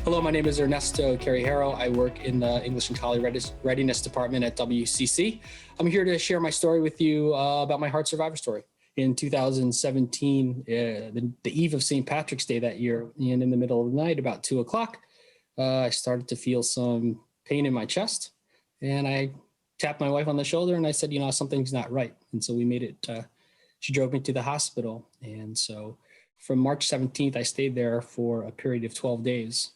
Hello, my name is Ernesto Carrejero. I work in the English and College Readiness Department at WCC. I'm here to share my story with you about my heart survivor story. In 2017, the eve of St. Patrick's Day that year, and in the middle of the night, about 2 o'clock, I started to feel some pain in my chest. And I tapped my wife on the shoulder and I said, something's not right. And so we made it, she drove me to the hospital. And so from March 17th, I stayed there for a period of 12 days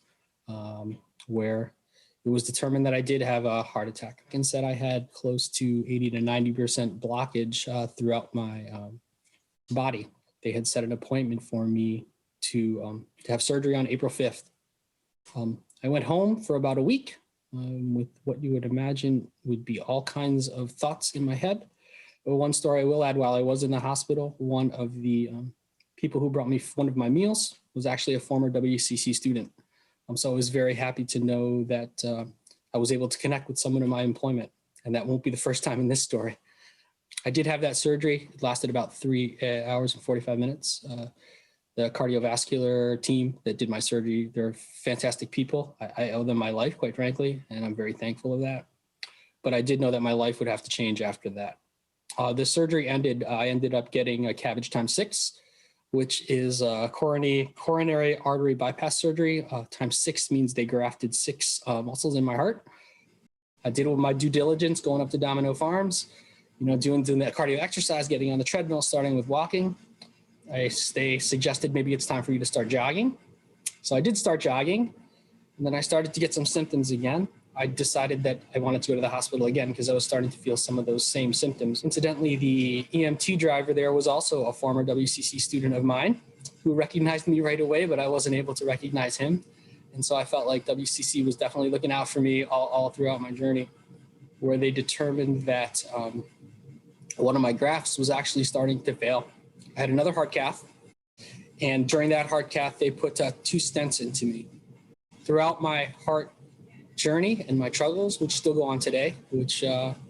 where it was determined that I did have a heart attack and said I had close to 80 to 90% blockage throughout my body. They had set an appointment for me to have surgery on April 5th. I went home for about a week with what you would imagine would be all kinds of thoughts in my head. But one story I will add, while I was in the hospital, one of the people who brought me one of my meals was actually a former WCC student. So I was very happy to know that I was able to connect with someone in my employment, and that won't be the first time in this story. I did have that surgery. It lasted about 3 hours and 45 minutes. The cardiovascular team that did my surgery, they're fantastic people. I owe them my life, quite frankly, and I'm very thankful of that. But I did know that my life would have to change after that. The surgery ended, I ended up getting a CABG x6, which is a coronary artery bypass surgery. x6 means they grafted 6 muscles in my heart. I did my due diligence going up to Domino Farms, doing that cardio exercise, getting on the treadmill, starting with walking. They suggested maybe it's time for you to start jogging. So I did start jogging, and then I started to get some symptoms again. I decided that I wanted to go to the hospital again because I was starting to feel some of those same symptoms. Incidentally, the EMT driver there was also a former WCC student of mine who recognized me right away, but I wasn't able to recognize him. And so I felt like WCC was definitely looking out for me all throughout my journey, where they determined that one of my grafts was actually starting to fail. I had another heart cath, and during that heart cath, they put 2 stents into me. Throughout my heart journey and my struggles, which still go on today, which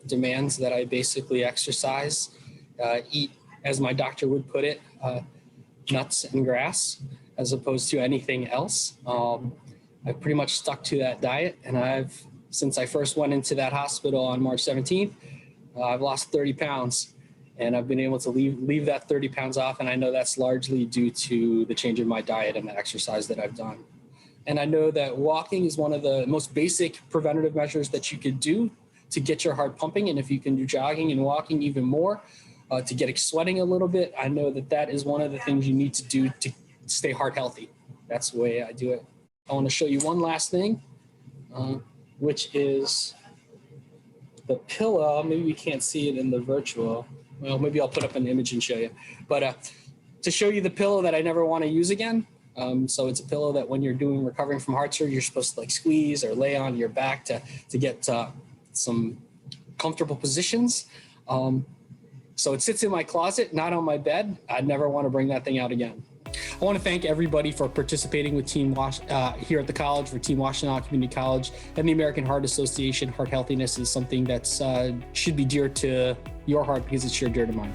demands that I basically exercise, eat, as my doctor would put it, nuts and grass, as opposed to anything else. I've pretty much stuck to that diet, and since I first went into that hospital on March 17th, I've lost 30 pounds. And I've been able to leave that 30 pounds off. And I know that's largely due to the change in my diet and the exercise that I've done. And I know that walking is one of the most basic preventative measures that you could do to get your heart pumping. And if you can do jogging and walking even more to get it sweating a little bit, I know that that is one of the things you need to do to stay heart healthy. That's the way I do it. I want to show you one last thing, which is the pillow. Maybe we can't see it in the virtual. Well, maybe I'll put up an image and show you. But to show you the pillow that I never want to use again. So it's a pillow that when you're recovering from heart surgery, you're supposed to squeeze or lay on your back to get some comfortable positions. So it sits in my closet, not on my bed. I'd never want to bring that thing out again. I want to thank everybody for participating with Team here at the college, for Team Washtenaw Community College and the American Heart Association. Heart healthiness is something that should be dear to your heart because it's dear to mine.